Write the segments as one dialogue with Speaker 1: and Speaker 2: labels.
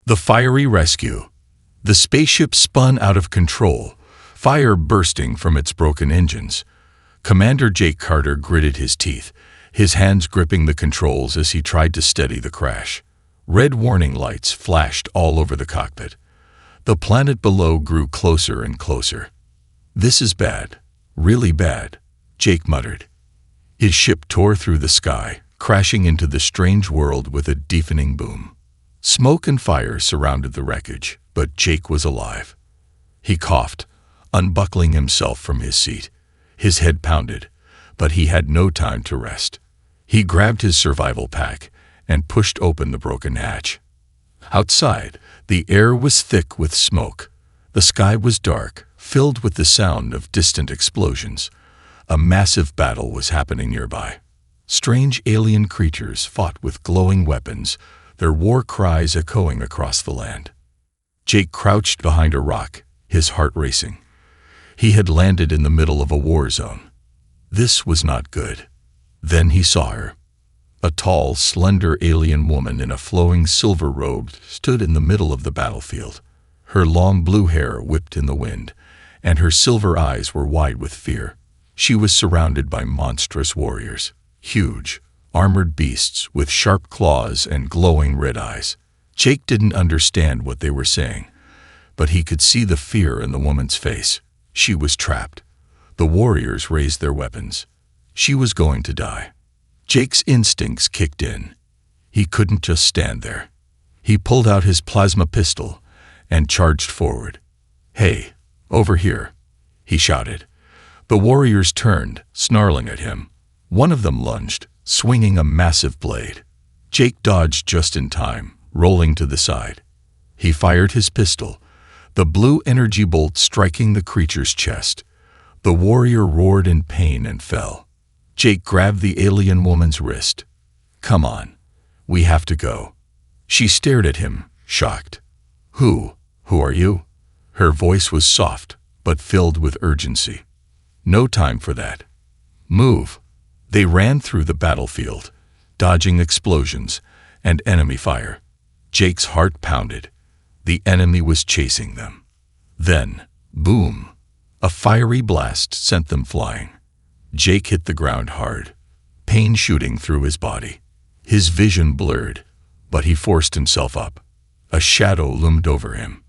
Speaker 1: The fiery rescue. The spaceship spun out of control, fire bursting from its broken engines. Commander Jake Carter gritted his teeth, his hands gripping the controls as he tried to steady the crash. Red warning lights flashed all over the cockpit. The planet below grew closer and closer. "This is bad, really bad," Jake muttered. His ship tore through the sky, crashing into the strange world with a deafening boom. Smoke and fire surrounded the wreckage, but Jake was alive. He coughed, unbuckling himself from his seat. His head pounded, but he had no time to rest. He grabbed his survival pack and pushed open the broken hatch. Outside, the air was thick with smoke. The sky was dark, filled with the sound of distant explosions. A massive battle was happening nearby. Strange alien creatures fought with glowing weapons, their war cries echoing across the land. Jake crouched behind a rock, his heart racing. He had landed in the middle of a war zone. This was not good. Then he saw her. A tall, slender alien woman in a flowing silver robe stood in the middle of the battlefield. Her long blue hair whipped in the wind, and her silver eyes were wide with fear. She was surrounded by monstrous warriors, huge, armored beasts with sharp claws and glowing red eyes. Jake didn't understand what they were saying, but he could see the fear in the woman's face. She was trapped. The warriors raised their weapons. She was going to die. Jake's instincts kicked in. He couldn't just stand there. He pulled out his plasma pistol and charged forward. "Hey, over here," he shouted. The warriors turned, snarling at him. One of them lunged, swinging a massive blade. Jake dodged just in time, rolling to the side. He fired his pistol, the blue energy bolt striking the creature's chest. The warrior roared in pain and fell. Jake grabbed the alien woman's wrist. "Come on, we have to go." She stared at him, shocked. Who are you?" Her voice was soft, but filled with urgency. "No time for that. Move." They ran through the battlefield, dodging explosions and enemy fire. Jake's heart pounded. The enemy was chasing them. Then, boom! A fiery blast sent them flying. Jake hit the ground hard, pain shooting through his body. His vision blurred, but he forced himself up. A shadow loomed over him.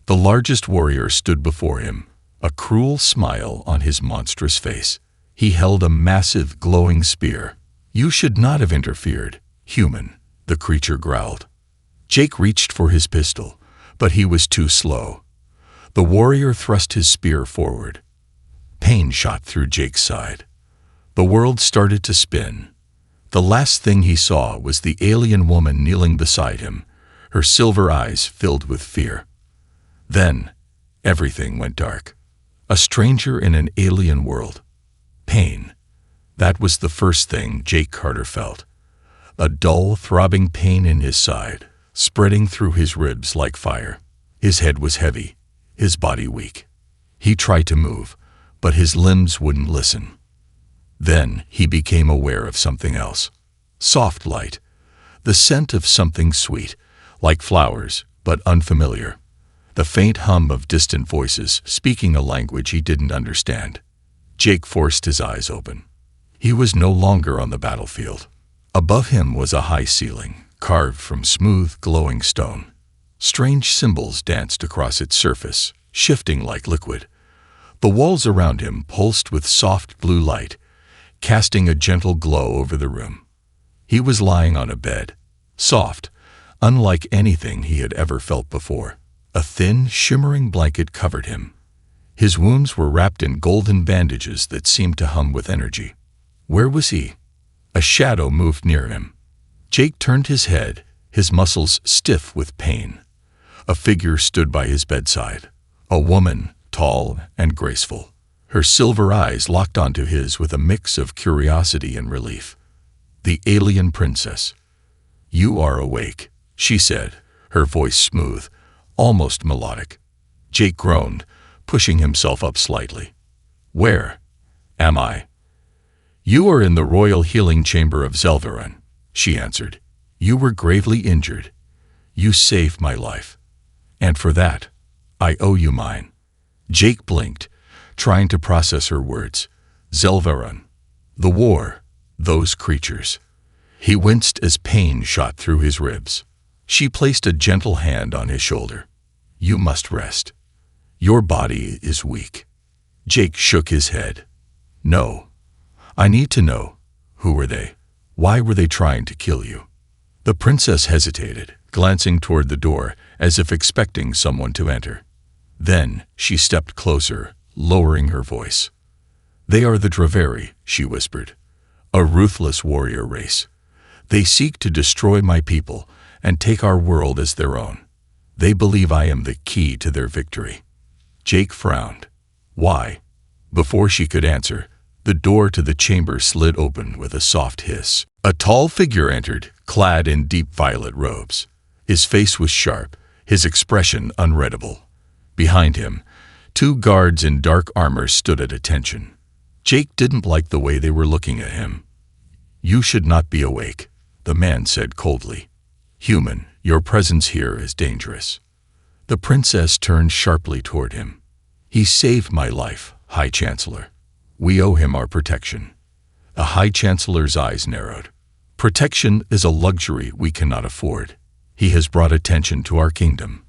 Speaker 1: The largest warrior stood before him, a cruel smile on his monstrous face. He held a massive, glowing spear. "You should not have interfered, human," the creature growled. Jake reached for his pistol, but he was too slow. The warrior thrust his spear forward. Pain shot through Jake's side. The world started to spin. The last thing he saw was the alien woman kneeling beside him, her silver eyes filled with fear. Then, everything went dark. A stranger in an alien world. Pain. That was the first thing Jake Carter felt. A dull, throbbing pain in his side, spreading through his ribs like fire. His head was heavy, his body weak. He tried to move, but his limbs wouldn't listen. Then he became aware of something else. Soft light. The scent of something sweet, like flowers, but unfamiliar. The faint hum of distant voices speaking a language he didn't understand. Jake forced his eyes open. He was no longer on the battlefield. Above him was a high ceiling, carved from smooth, glowing stone. Strange symbols danced across its surface, shifting like liquid. The walls around him pulsed with soft blue light, casting a gentle glow over the room. He was lying on a bed, soft, unlike anything he had ever felt before. A thin, shimmering blanket covered him. His wounds were wrapped in golden bandages that seemed to hum with energy. Where was he? A shadow moved near him. Jake turned his head, his muscles stiff with pain. A figure stood by his bedside. A woman, tall and graceful. Her silver eyes locked onto his with a mix of curiosity and relief. The alien princess. "You are awake," she said, her voice smooth, almost melodic. Jake groaned, pushing himself up slightly. "Where am I?" "You are in the royal healing chamber of Zelveran," she answered. "You were gravely injured. You saved my life. And for that, I owe you mine. Jake blinked, trying to process her words. Zelvaran. The war. Those creatures. He winced as pain shot through his ribs. She placed a gentle hand on his shoulder. You must rest. Your body is weak. Jake shook his head. No. I need to know. Who were they? Why were they trying to kill you? The princess hesitated, glancing toward the door as if expecting someone to enter. Then she stepped closer, lowering her voice. They are the bravery, she whispered. A ruthless warrior race. They seek to destroy my people and take our world as their own. They believe I am the key to their victory. Jake frowned. Why? Before she could answer, the door to the chamber slid open with a soft hiss. A tall figure entered, clad in deep violet robes. His face was sharp, his expression unreadable. Behind him, 2 guards in dark armor stood at attention. Jake didn't like the way they were looking at him. You should not be awake, the man said coldly. Human, your presence here is dangerous. The princess turned sharply toward him. He saved my life, High Chancellor. We owe him our protection. The High Chancellor's eyes narrowed. Protection is a luxury we cannot afford. He has brought attention to our kingdom.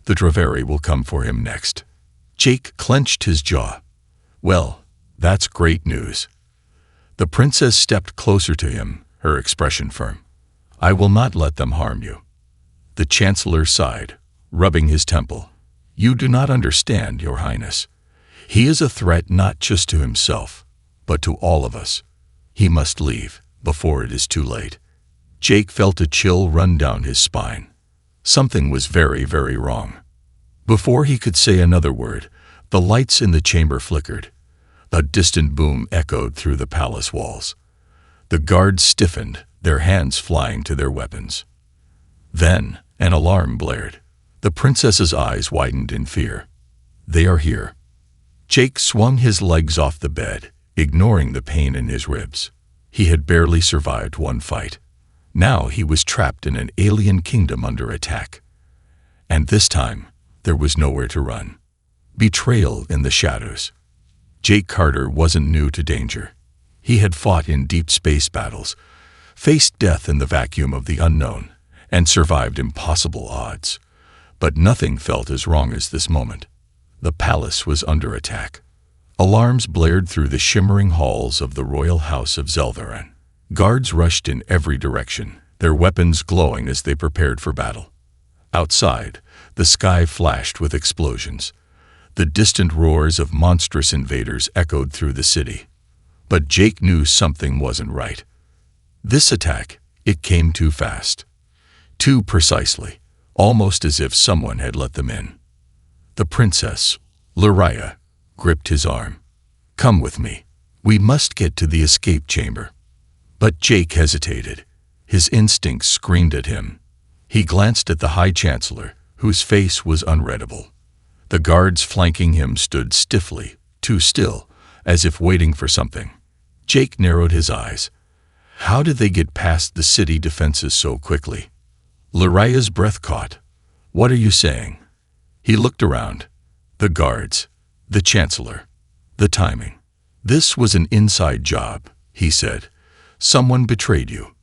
Speaker 1: The bravery will come for him next. Jake clenched his jaw. Well, that's great news. The princess stepped closer to him, her expression firm. I will not let them harm you. The Chancellor sighed, rubbing his temple. You do not understand, Your Highness. He is a threat not just to himself, but to all of us. He must leave before it is too late. Jake felt a chill run down his spine. Something was very, very wrong. Before he could say another word, the lights in the chamber flickered. A distant boom echoed through the palace walls. The guards stiffened, their hands flying to their weapons. Then an alarm blared. The princess's eyes widened in fear. They are here. Jake swung his legs off the bed, ignoring the pain in his ribs. He had barely survived one fight. Now he was trapped in an alien kingdom under attack. And this time, there was nowhere to run. Betrayal in the shadows. Jake Carter wasn't new to danger. He had fought in deep space battles, faced death in the vacuum of the unknown, and survived impossible odds. But nothing felt as wrong as this moment. The palace was under attack. Alarms blared through the shimmering halls of the royal house of Zelvaran. Guards rushed in every direction, their weapons glowing as they prepared for battle. Outside, the sky flashed with explosions. The distant roars of monstrous invaders echoed through the city. But Jake knew something wasn't right. This attack, it came too fast. Too precisely, almost as if someone had let them in. The princess, Luraya, gripped his arm. Come with me. We must get to the escape chamber. But Jake hesitated. His instincts screamed at him. He glanced at the High Chancellor, whose face was unreadable. The guards flanking him stood stiffly, too still, as if waiting for something. Jake narrowed his eyes. How did they get past the city defenses so quickly? Luraya's breath caught. What are you saying? He looked around. The guards, the Chancellor, the timing. This was an inside job, he said. Someone betrayed you.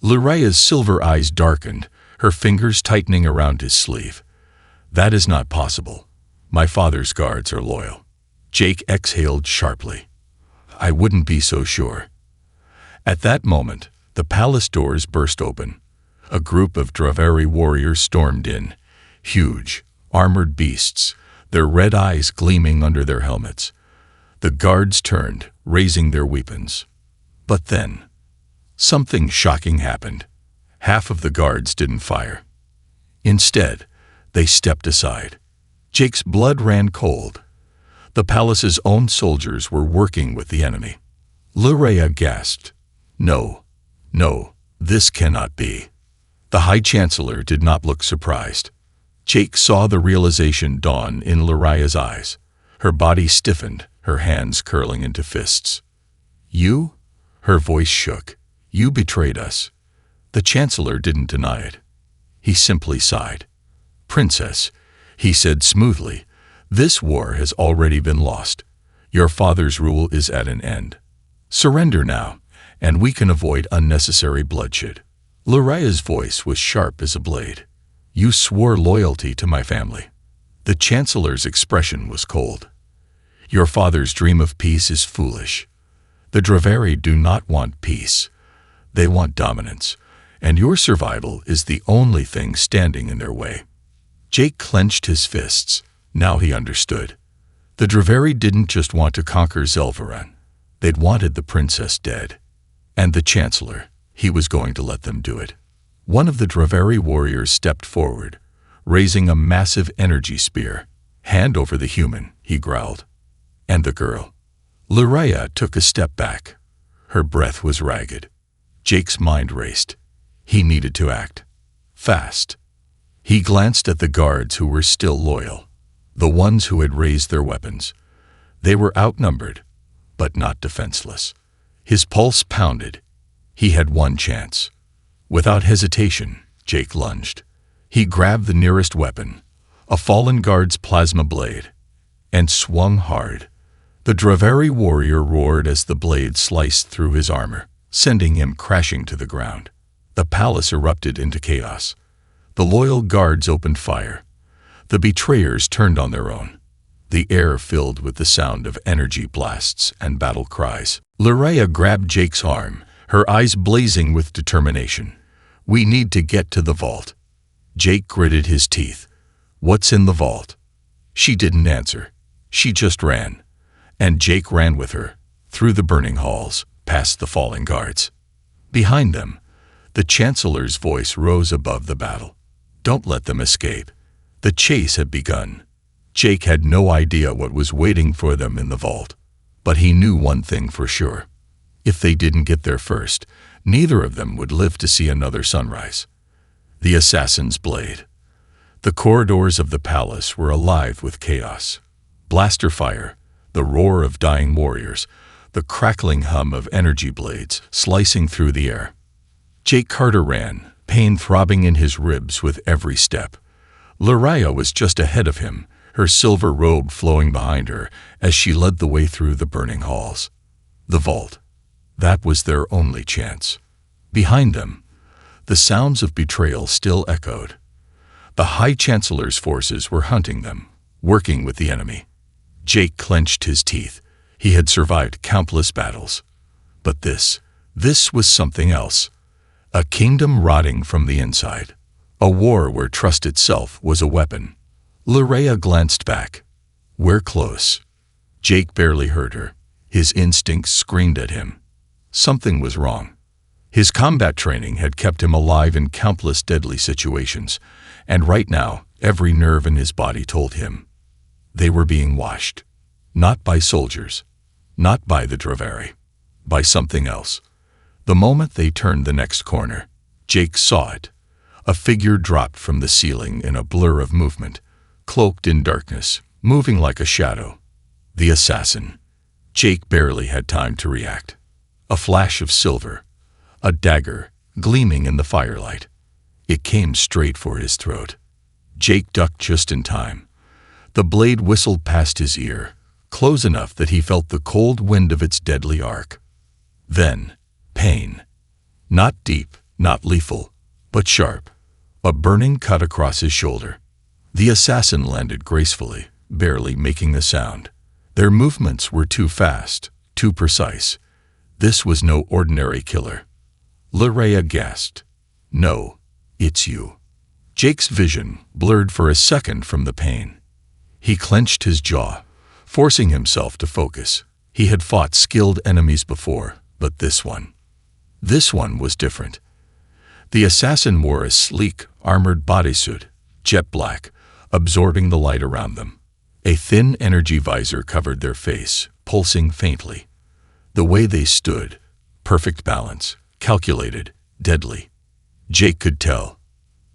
Speaker 1: Luraya's silver eyes darkened, her fingers tightening around his sleeve. That is not possible. My father's guards are loyal. Jake exhaled sharply. I wouldn't be so sure. At that moment, the palace doors burst open. A group of bravery warriors stormed in, huge, armored beasts, their red eyes gleaming under their helmets. The guards turned, raising their weapons. But then, something shocking happened. Half of the guards didn't fire. Instead, they stepped aside. Jake's blood ran cold. The palace's own soldiers were working with the enemy. Luraya gasped. No, this cannot be. The High Chancellor did not look surprised. Jake saw the realization dawn in Luraya's eyes. Her body stiffened, her hands curling into fists. You? Her voice shook. You betrayed us. The Chancellor didn't deny it. He simply sighed. "Princess," he said smoothly, "this war has already been lost. Your father's rule is at an end. Surrender now, and we can avoid unnecessary bloodshed." Luraya's voice was sharp as a blade. "You swore loyalty to my family." The Chancellor's expression was cold. "Your father's dream of peace is foolish. The Dravari do not want peace. They want dominance, and your survival is the only thing standing in their way." Jake clenched his fists. Now he understood. The Dravari didn't just want to conquer Zelvaran. They'd wanted the princess dead. And the Chancellor, he was going to let them do it. One of the Dravari warriors stepped forward, raising a massive energy spear. "Hand over the human," he growled. "And the girl." Luraya took a step back. Her breath was ragged. Jake's mind raced. He needed to act. Fast. He glanced at the guards who were still loyal, the ones who had raised their weapons. They were outnumbered, but not defenseless. His pulse pounded. He had one chance. Without hesitation, Jake lunged. He grabbed the nearest weapon, a fallen guard's plasma blade, and swung hard. The Dravari warrior roared as the blade sliced through his armor, sending him crashing to the ground. The palace erupted into chaos. The loyal guards opened fire. The betrayers turned on their own. The air filled with the sound of energy blasts and battle cries. Luraya grabbed Jake's arm, her eyes blazing with determination. "We need to get to the vault." Jake gritted his teeth. "What's in the vault?" She didn't answer. She just ran. And Jake ran with her, through the burning halls, past the falling guards. Behind them, the Chancellor's voice rose above the battle. "Don't let them escape." The chase had begun. Jake had no idea what was waiting for them in the vault, but he knew one thing for sure. If they didn't get there first, neither of them would live to see another sunrise. The assassin's blade. The corridors of the palace were alive with chaos. Blaster fire, the roar of dying warriors, the crackling hum of energy blades slicing through the air. Jake Carter ran, pain throbbing in his ribs with every step. Luraya was just ahead of him, her silver robe flowing behind her as she led the way through the burning halls. The vault. That was their only chance. Behind them, the sounds of betrayal still echoed. The High Chancellor's forces were hunting them, working with the enemy. Jake clenched his teeth. He had survived countless battles. But this was something else. A kingdom rotting from the inside. A war where trust itself was a weapon. Luraya glanced back. "We're close." Jake barely heard her. His instincts screamed at him. Something was wrong. His combat training had kept him alive in countless deadly situations, and right now, every nerve in his body told him. They were being watched. Not by soldiers. Not by the Dravari. By something else. The moment they turned the next corner, Jake saw it. A figure dropped from the ceiling in a blur of movement, cloaked in darkness, moving like a shadow. The assassin. Jake barely had time to react. A flash of silver. A dagger, gleaming in the firelight. It came straight for his throat. Jake ducked just in time. The blade whistled past his ear, close enough that he felt the cold wind of its deadly arc. Then, pain. Not deep, not lethal, but sharp. A burning cut across his shoulder. The assassin landed gracefully, barely making a sound. Their movements were too fast, too precise. This was no ordinary killer. Luraya gasped. "No, it's you." Jake's vision blurred for a second from the pain. He clenched his jaw, forcing himself to focus. He had fought skilled enemies before, but this one was different. The assassin wore a sleek, armored bodysuit, jet black, absorbing the light around them. A thin energy visor covered their face, pulsing faintly. The way they stood, perfect balance, calculated, deadly. Jake could tell.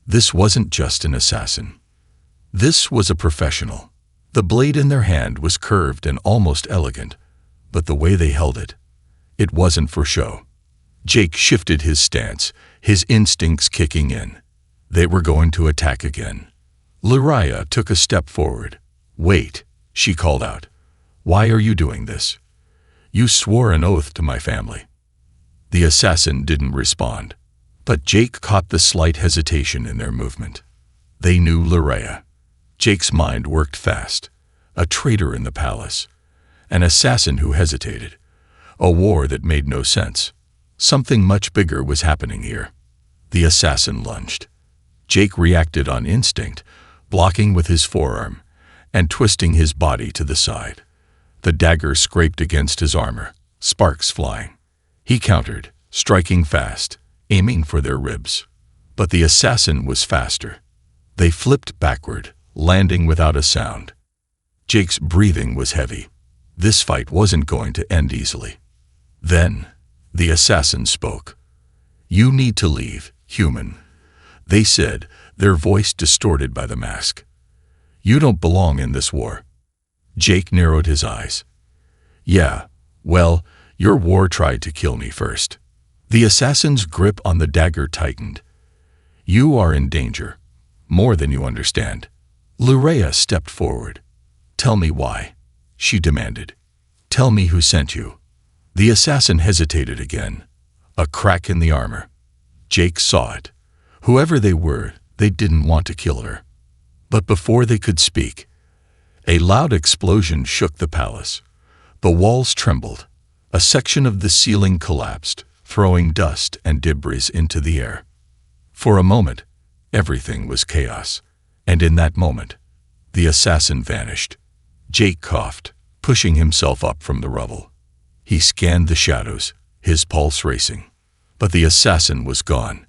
Speaker 1: This wasn't just an assassin. This was a professional. The blade in their hand was curved and almost elegant, but the way they held it, it wasn't for show. Jake shifted his stance, his instincts kicking in. They were going to attack again. Luraya took a step forward. "Wait," she called out. "Why are you doing this? You swore an oath to my family." The assassin didn't respond, but Jake caught the slight hesitation in their movement. They knew Luraya. Jake's mind worked fast. A traitor in the palace. An assassin who hesitated. A war that made no sense. Something much bigger was happening here. The assassin lunged. Jake reacted on instinct, blocking with his forearm and twisting his body to the side. The dagger scraped against his armor, sparks flying. He countered, striking fast, aiming for their ribs. But the assassin was faster. They flipped backward, landing without a sound. Jake's breathing was heavy. This fight wasn't going to end easily. Then, the assassin spoke. "You need to leave, human," they said, their voice distorted by the mask. "You don't belong in this war." Jake narrowed his eyes. "Yeah, well, your war tried to kill me first." The assassin's grip on the dagger tightened. "You are in danger, more than you understand." Luraya stepped forward. "Tell me why," she demanded. "Tell me who sent you." The assassin hesitated again. A crack in the armor. Jake saw it. Whoever they were, they didn't want to kill her. But before they could speak, a loud explosion shook the palace. The walls trembled. A section of the ceiling collapsed, throwing dust and debris into the air. For a moment, everything was chaos. And in that moment, the assassin vanished. Jake coughed, pushing himself up from the rubble. He scanned the shadows, his pulse racing. But the assassin was gone.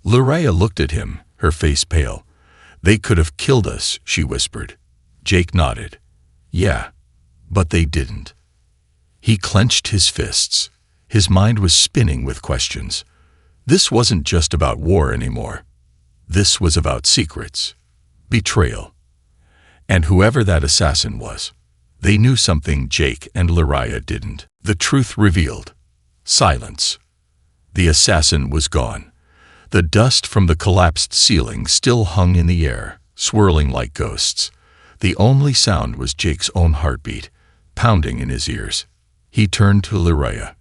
Speaker 1: Luraya looked at him, her face pale. "They could have killed us," she whispered. Jake nodded. "Yeah, but they didn't." He clenched his fists. His mind was spinning with questions. This wasn't just about war anymore. This was about secrets, betrayal. And whoever that assassin was, they knew something Jake and Luraya didn't. The truth revealed. Silence. The assassin was gone. The dust from the collapsed ceiling still hung in the air, swirling like ghosts. The only sound was Jake's own heartbeat, pounding in his ears. He turned to Luraya.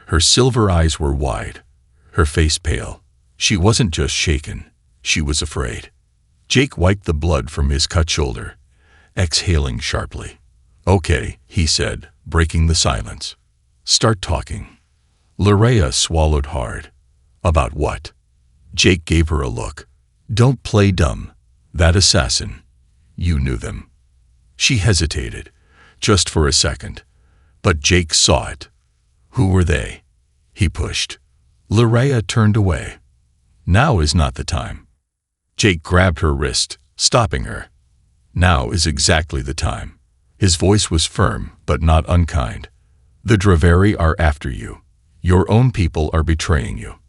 Speaker 1: Her silver eyes were wide, her face pale. She wasn't just shaken, she was afraid. Jake wiped the blood from his cut shoulder, exhaling sharply. "Okay," he said, breaking the silence. "Start talking." Luraya swallowed hard. "About what?" Jake gave her a look. "Don't play dumb. That assassin. You knew them." She hesitated, just for a second. But Jake saw it. "Who were they?" He pushed. Luraya turned away. "Now is not the time." Jake grabbed her wrist, stopping her. "Now is exactly the time." His voice was firm, but not unkind. "The bravery are after you. Your own people are betraying you.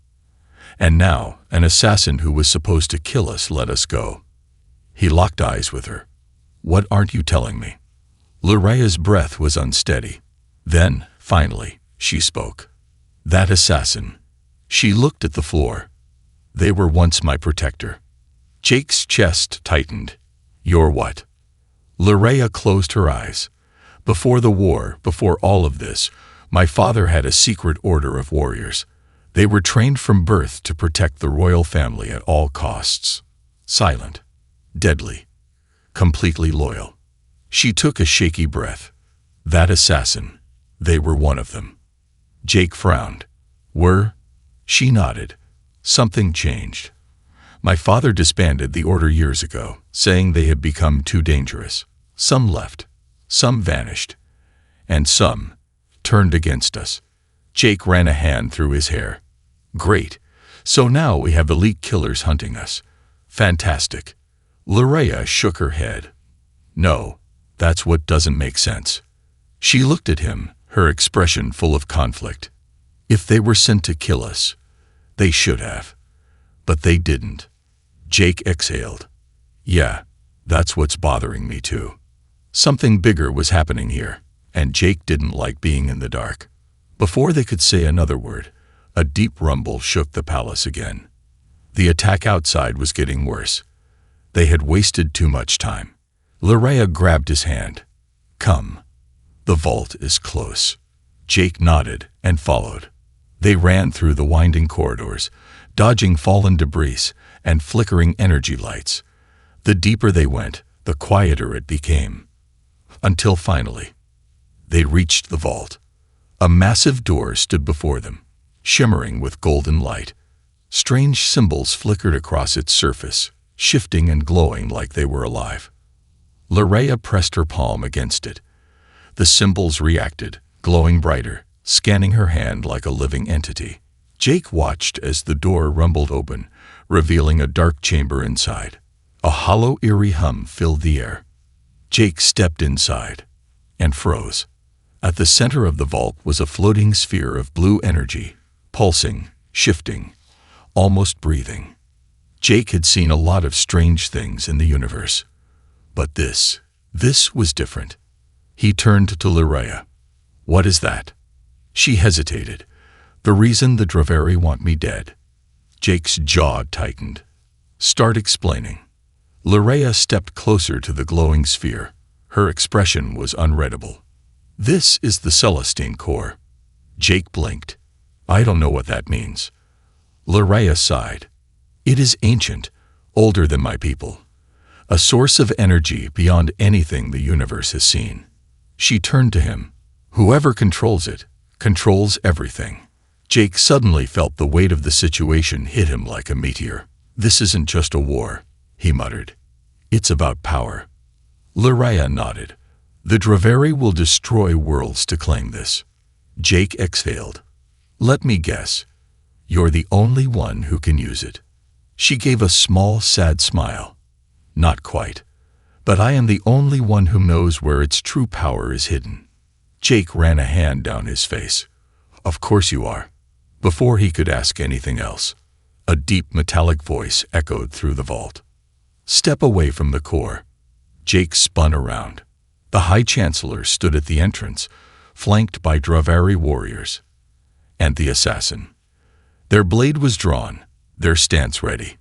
Speaker 1: And now, an assassin who was supposed to kill us let us go." He locked eyes with her. "What aren't you telling me?" Luraya's breath was unsteady. Then, finally, she spoke. "That assassin." She looked at the floor. "They were once my protector." Jake's chest tightened. "You're what?" Luraya closed her eyes. "Before the war, before all of this, my father had a secret order of warriors. They were trained from birth to protect the royal family at all costs. Silent, deadly, completely loyal." She took a shaky breath. "That assassin, they were one of them." Jake frowned. "Were?" She nodded. "Something changed. My father disbanded the order years ago, saying they had become too dangerous. Some left, some vanished, and some turned against us." Jake ran a hand through his hair. "Great. So now we have elite killers hunting us. Fantastic." Luraya shook her head. "No, that's what doesn't make sense." She looked at him, her expression full of conflict. "If they were sent to kill us, they should have. But they didn't." Jake exhaled. "Yeah, that's what's bothering me too." Something bigger was happening here, and Jake didn't like being in the dark. Before they could say another word, a deep rumble shook the palace again. The attack outside was getting worse. They had wasted too much time. Larea grabbed his hand. "Come. The vault is close." Jake nodded and followed. They ran through the winding corridors, dodging fallen debris and flickering energy lights. The deeper they went, the quieter it became. Until finally, they reached the vault. A massive door stood before them, shimmering with golden light. Strange symbols flickered across its surface, shifting and glowing like they were alive. Larea pressed her palm against it. The symbols reacted, glowing brighter, scanning her hand like a living entity. Jake watched as the door rumbled open, revealing a dark chamber inside. A hollow, eerie hum filled the air. Jake stepped inside and froze. At the center of the vault was a floating sphere of blue energy, pulsing, shifting, almost breathing. Jake had seen a lot of strange things in the universe. But this was different. He turned to Larea. "What is that?" She hesitated. "The reason the bravery want me dead." Jake's jaw tightened. "Start explaining." Larea stepped closer to the glowing sphere. Her expression was unreadable. "This is the Celestine core." Jake blinked. "I don't know what that means." Larea sighed. "It is ancient, older than my people. A source of energy beyond anything the universe has seen." She turned to him. "Whoever controls it, controls everything." Jake suddenly felt the weight of the situation hit him like a meteor. "This isn't just a war," he muttered. "It's about power." Larea nodded. "The bravery will destroy worlds to claim this." Jake exhaled. "Let me guess. You're the only one who can use it." She gave a small, sad smile. "Not quite. But I am the only one who knows where its true power is hidden." Jake ran a hand down his face. "Of course you are." Before he could ask anything else, a deep metallic voice echoed through the vault. "Step away from the core." Jake spun around. The High Chancellor stood at the entrance, flanked by bravery warriors. And the assassin. Their blade was drawn, their stance ready.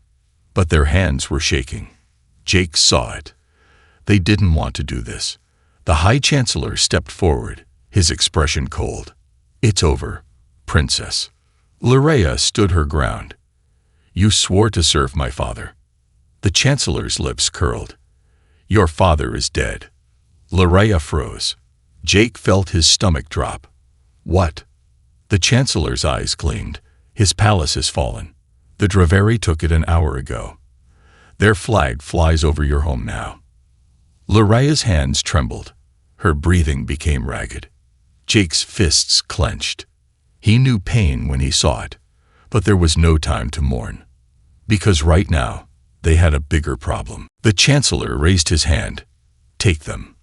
Speaker 1: But their hands were shaking. Jake saw it. They didn't want to do this. The High Chancellor stepped forward, his expression cold. "It's over, Princess." Larea stood her ground. "You swore to serve my father." The Chancellor's lips curled. "Your father is dead." Larea froze. Jake felt his stomach drop. "What?" The Chancellor's eyes gleamed. "His palace has fallen. The bravery took it an hour ago. Their flag flies over your home now." Larea's hands trembled. Her breathing became ragged. Jake's fists clenched. He knew pain when he saw it, but there was no time to mourn. Because right now, they had a bigger problem. The Chancellor raised his hand. "Take them."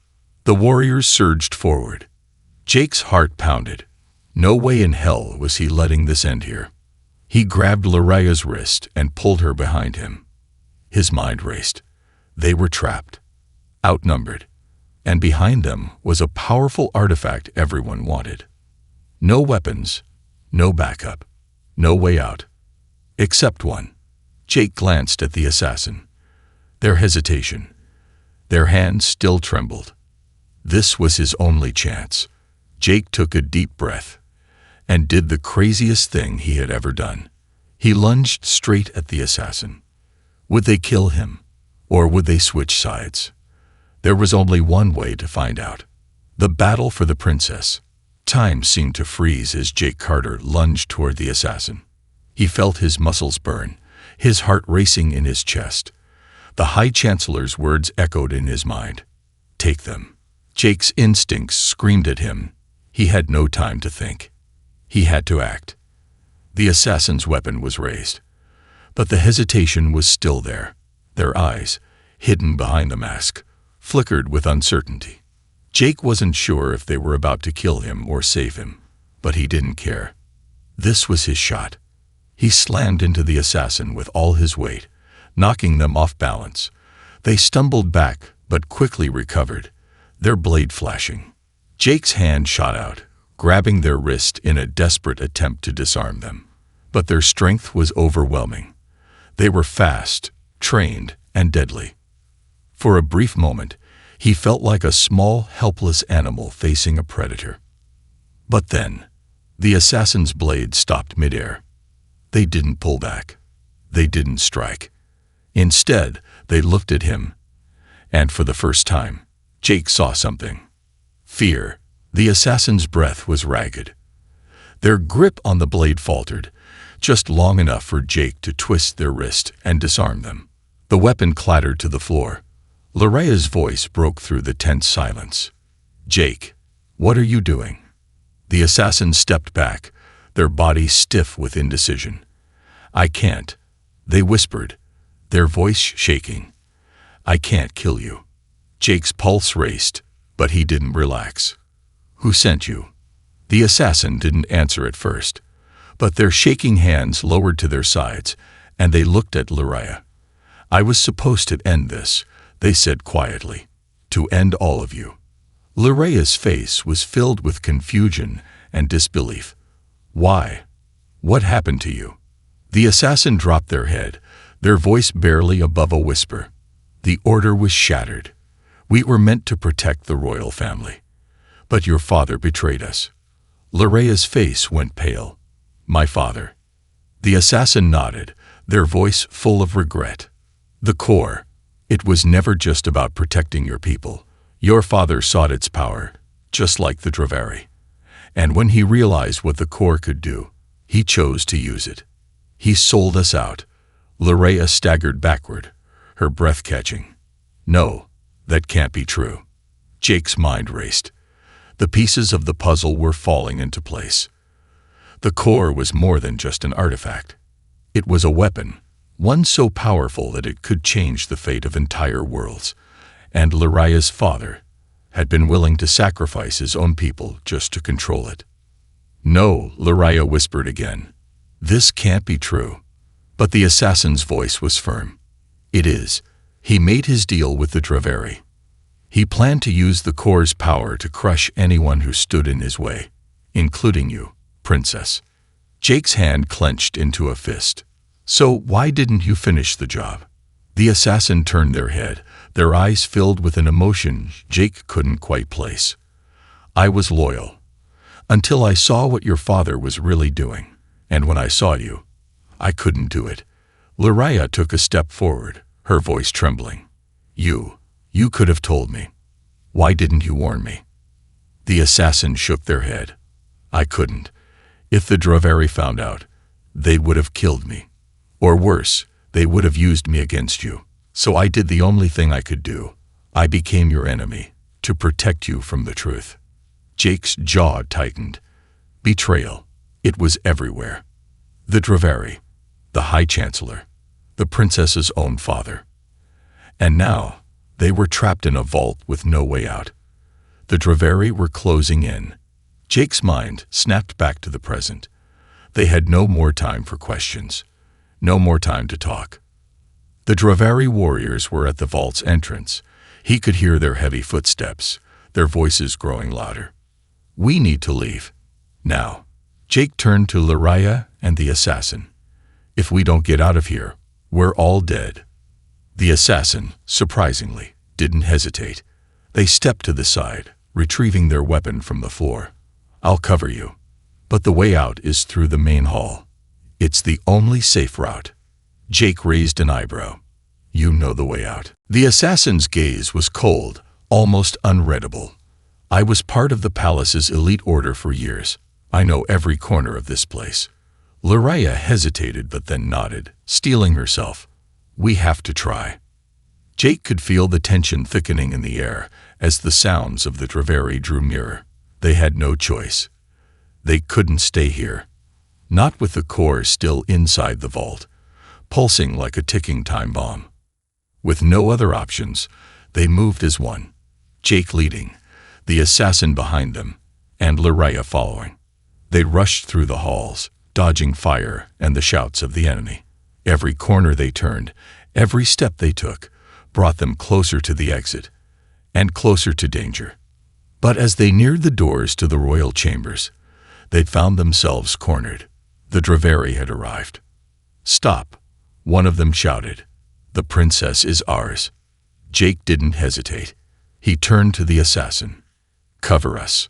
Speaker 1: The warriors surged forward. Jake's heart pounded. No way in hell was he letting this end here. He grabbed Larea's wrist and pulled her behind him. His mind raced. They were trapped, outnumbered, and behind them was a powerful artifact everyone wanted. No weapons, no backup, no way out. Except one. Jake glanced at the assassin. Their hesitation. Their hands still trembled. This was his only chance. Jake took a deep breath and did the craziest thing he had ever done. He lunged straight at the assassin. Would they kill him, or would they switch sides? There was only one way to find out. The battle for the princess. Time seemed to freeze as Jake Carter lunged toward the assassin. He felt his muscles burn, his heart racing in his chest. The High Chancellor's words echoed in his mind. "Take them." Jake's instincts screamed at him. He had no time to think. He had to act. The assassin's weapon was raised. But the hesitation was still there. Their eyes, hidden behind the mask, flickered with uncertainty. Jake wasn't sure if they were about to kill him or save him, but he didn't care. This was his shot. He slammed into the assassin with all his weight, knocking them off balance. They stumbled back, but quickly recovered, their blade flashing. Jake's hand shot out, grabbing their wrist in a desperate attempt to disarm them. But their strength was overwhelming. They were fast, trained, and deadly. For a brief moment, he felt like a small, helpless animal facing a predator. But then, the assassin's blade stopped midair. They didn't pull back. They didn't strike. Instead, they looked at him. And for the first time, Jake saw something. Fear. The assassin's breath was ragged. Their grip on the blade faltered, just long enough for Jake to twist their wrist and disarm them. The weapon clattered to the floor. Laraya's voice broke through the tense silence. "Jake, what are you doing?" The assassins stepped back, their bodies stiff with indecision. "I can't," they whispered, their voice shaking. "I can't kill you." Jake's pulse raced, but he didn't relax. "Who sent you?" The assassin didn't answer at first, but their shaking hands lowered to their sides, and they looked at Laraya. "I was supposed to end this," they said quietly. "To end all of you." Laraya's face was filled with confusion and disbelief. "Why? What happened to you?" The assassin dropped their head, their voice barely above a whisper. "The order was shattered. We were meant to protect the royal family. But your father betrayed us." Laraya's face went pale. "My father?" The assassin nodded, their voice full of regret. "The core. It was never just about protecting your people. Your father sought its power, just like the bravery. And when he realized what the core could do, he chose to use it. He sold us out." Laraya staggered backward, her breath catching. "No, that can't be true." Jake's mind raced. The pieces of the puzzle were falling into place. The core was more than just an artifact. It was a weapon, one so powerful that it could change the fate of entire worlds. And Laraya's father had been willing to sacrifice his own people just to control it. "No," Laraya whispered again. "This can't be true." But the assassin's voice was firm. "It is. He made his deal with the bravery. He planned to use the core's power to crush anyone who stood in his way, including you, princess." Jake's hand clenched into a fist. "So why didn't you finish the job?" The assassin turned their head, their eyes filled with an emotion Jake couldn't quite place. "I was loyal, until I saw what your father was really doing. And when I saw you, I couldn't do it." Laraya took a step forward, her voice trembling. You could have told me. Why didn't you warn me?" The assassin shook their head. "I couldn't. If the bravery found out, they would have killed me. Or worse, they would have used me against you. So I did the only thing I could do. I became your enemy, to protect you from the truth." Jake's jaw tightened. Betrayal. It was everywhere. The bravery, the High Chancellor, the princess's own father. And now, they were trapped in a vault with no way out. The bravery were closing in. Jake's mind snapped back to the present. They had no more time for questions, no more time to talk. The bravery warriors were at the vault's entrance. He could hear their heavy footsteps, their voices growing louder. "We need to leave. Now." Jake turned to Laraya and the assassin. "If we don't get out of here, we're all dead." The assassin, surprisingly, didn't hesitate. They stepped to the side, retrieving their weapon from the floor. "I'll cover you. But the way out is through the main hall. It's the only safe route." Jake raised an eyebrow. "You know the way out." The assassin's gaze was cold, almost unreadable. "I was part of the palace's elite order for years. I know every corner of this place." Laraya hesitated but then nodded, steeling herself. "We have to try." Jake could feel the tension thickening in the air as the sounds of the bravery drew nearer. They had no choice. They couldn't stay here. Not with the core still inside the vault, pulsing like a ticking time bomb. With no other options, they moved as one. Jake leading, the assassin behind them, and Laraya following. They rushed through the halls, dodging fire and the shouts of the enemy. Every corner they turned, every step they took, brought them closer to the exit, and closer to danger. But as they neared the doors to the royal chambers, they'd found themselves cornered. The bravery had arrived. "Stop," One of them shouted, "The princess is ours." Jake didn't hesitate. He turned to the assassin. "Cover us."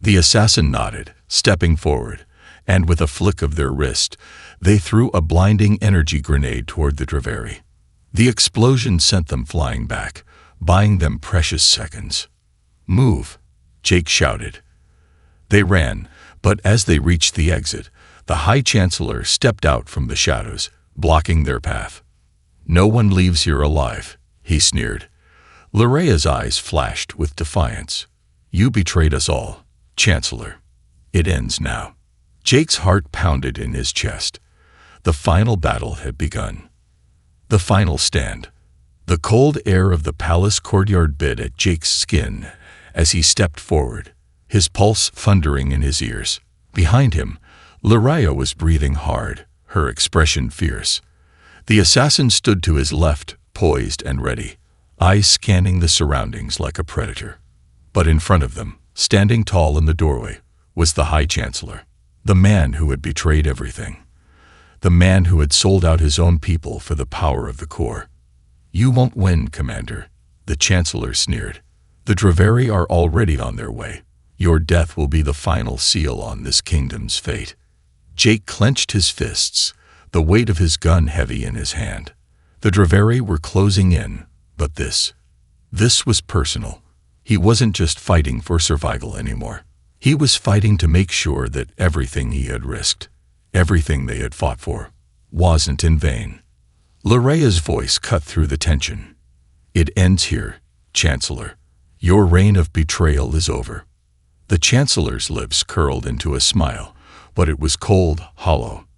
Speaker 1: The assassin nodded, stepping forward, and with a flick of their wrist, they threw a blinding energy grenade toward the Dravery. The explosion sent them flying back, buying them precious seconds. "Move," Jake shouted. They ran, but as they reached the exit, the High Chancellor stepped out from the shadows, blocking their path. "No one leaves here alive," he sneered. Luraya's eyes flashed with defiance. "You betrayed us all, Chancellor. It ends now." Jake's heart pounded in his chest. The final battle had begun. The final stand. The cold air of the palace courtyard bit at Jake's skin as he stepped forward, his pulse thundering in his ears. Behind him, Luraya was breathing hard, her expression fierce. The assassin stood to his left, poised and ready, eyes scanning the surroundings like a predator. But in front of them, standing tall in the doorway, was the High Chancellor, the man who had betrayed everything, the man who had sold out his own people for the power of the core. "You won't win, Commander," the Chancellor sneered. "The Dravery are already on their way. Your death will be the final seal on this kingdom's fate." Jake clenched his fists, the weight of his gun heavy in his hand. The Dravery were closing in, but this was personal. He wasn't just fighting for survival anymore. He was fighting to make sure that everything he had risked, everything they had fought for, wasn't in vain. Luraya's voice cut through the tension. "It ends here, Chancellor. Your reign of betrayal is over." The Chancellor's lips curled into a smile, but it was cold, hollow.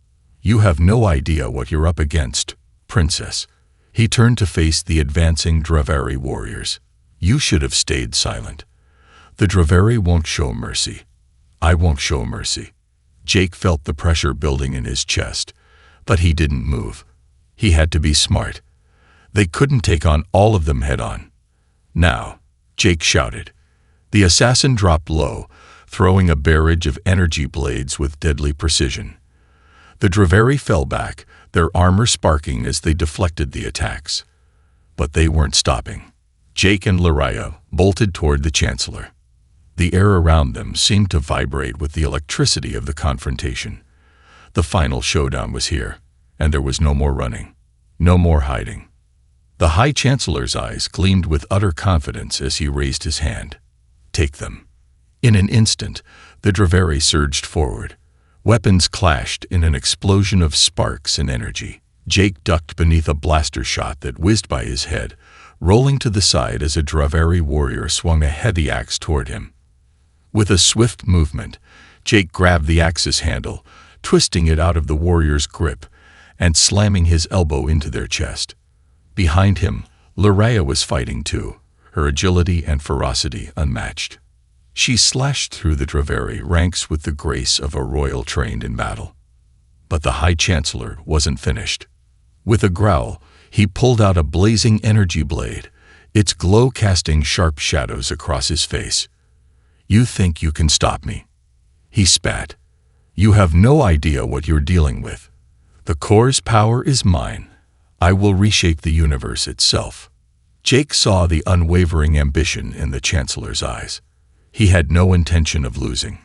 Speaker 1: "You have no idea what you're up against, Princess." He turned to face the advancing Dravery warriors. "You should have stayed silent. The Dravery won't show mercy. I won't show mercy." Jake felt the pressure building in his chest, but he didn't move. He had to be smart. They couldn't take on all of them head on. "Now," Jake shouted. The assassin dropped low, throwing a barrage of energy blades with deadly precision. The Dravery fell back, their armor sparking as they deflected the attacks. But they weren't stopping. Jake and Luraya bolted toward the Chancellor. The air around them seemed to vibrate with the electricity of the confrontation. The final showdown was here, and there was no more running, no more hiding. The High Chancellor's eyes gleamed with utter confidence as he raised his hand. "Take them." In an instant, the Dravery surged forward. Weapons clashed in an explosion of sparks and energy. Jake ducked beneath a blaster shot that whizzed by his head, rolling to the side as a Dravery warrior swung a heavy axe toward him. With a swift movement, Jake grabbed the axe's handle, twisting it out of the warrior's grip and slamming his elbow into their chest. Behind him, Luraya was fighting too, her agility and ferocity unmatched. She slashed through the Dravery ranks with the grace of a royal trained in battle. But the High Chancellor wasn't finished. With a growl, he pulled out a blazing energy blade, its glow casting sharp shadows across his face. "You think you can stop me?" he spat. "You have no idea what you're dealing with. The core's power is mine. I will reshape the universe itself." Jake saw the unwavering ambition in the Chancellor's eyes. He had no intention of losing.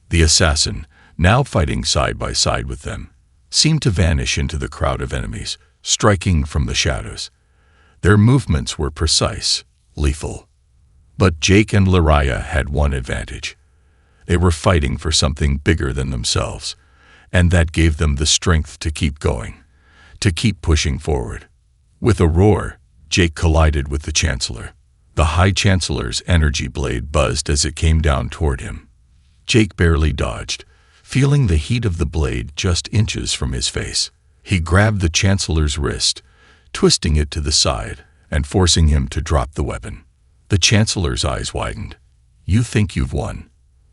Speaker 1: The assassin, now fighting side by side with them, seemed to vanish into the crowd of enemies, striking from the shadows. Their movements were precise, lethal. But Jake and Luraya had one advantage. They were fighting for something bigger than themselves, and that gave them the strength to keep going, to keep pushing forward. With a roar, Jake collided with the Chancellor. The High Chancellor's energy blade buzzed as it came down toward him. Jake barely dodged, feeling the heat of the blade just inches from his face. He grabbed the Chancellor's wrist, twisting it to the side and forcing him to drop the weapon. The Chancellor's eyes widened. "You think you've won."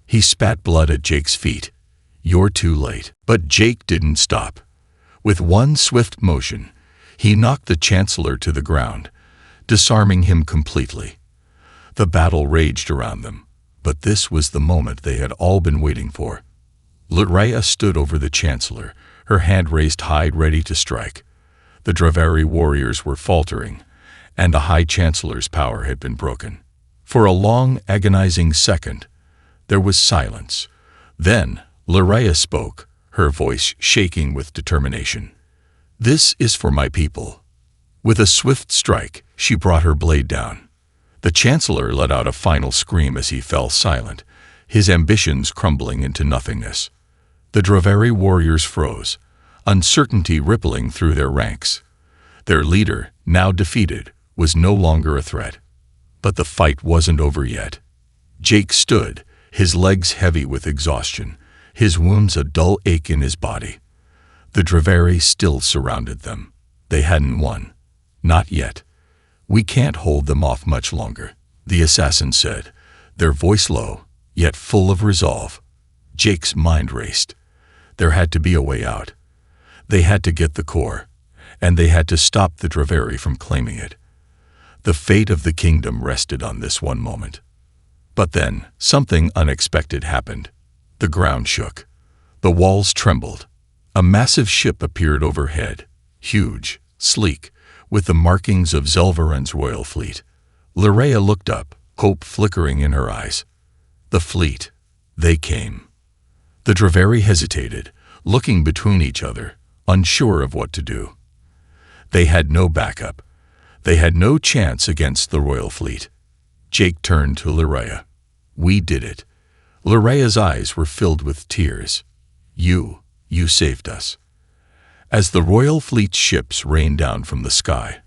Speaker 1: He spat blood at Jake's feet. "You're too late." But Jake didn't stop. With one swift motion, he knocked the Chancellor to the ground, disarming him completely. The battle raged around them, but this was the moment they had all been waiting for. Luraya stood over the Chancellor, her hand raised high, ready to strike. The Dravari warriors were faltering, and the High Chancellor's power had been broken. For a long, agonizing second, there was silence. Then, Lyraya spoke, her voice shaking with determination. "This is for my people." With a swift strike, she brought her blade down. The Chancellor let out a final scream as he fell silent, his ambitions crumbling into nothingness. The Dravari warriors froze, uncertainty rippling through their ranks. Their leader, now defeated, was no longer a threat. But the fight wasn't over yet. Jake stood, his legs heavy with exhaustion, his wounds a dull ache in his body. The Dravari still surrounded them. They hadn't won. Not yet. "We can't hold them off much longer," the assassin said, their voice low, yet full of resolve. Jake's mind raced. There had to be a way out. They had to get the core, and they had to stop the Dravari from claiming it. The fate of the kingdom rested on this one moment. But then, something unexpected happened. The ground shook. The walls trembled. A massive ship appeared overhead, huge, sleek, with the markings of Zelvaran's royal fleet. Lyraya looked up, hope flickering in her eyes. The fleet. They came. The Dravari hesitated, looking between each other, unsure of what to do. They had no backup. They had no chance against the royal fleet. Jake turned to Lyraya. "We did it." Lyraya's eyes were filled with tears. You saved us." As the royal fleet's ships rained down from the sky,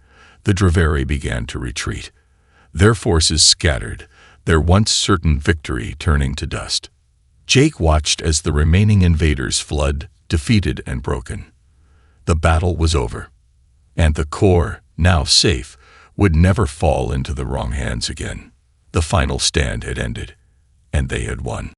Speaker 1: the Dravari began to retreat. Their forces scattered, their once certain victory turning to dust. Jake watched as the remaining invaders fled, defeated and broken. The battle was over, and the core, now safe, would never fall into the wrong hands again. The final stand had ended, and they had won.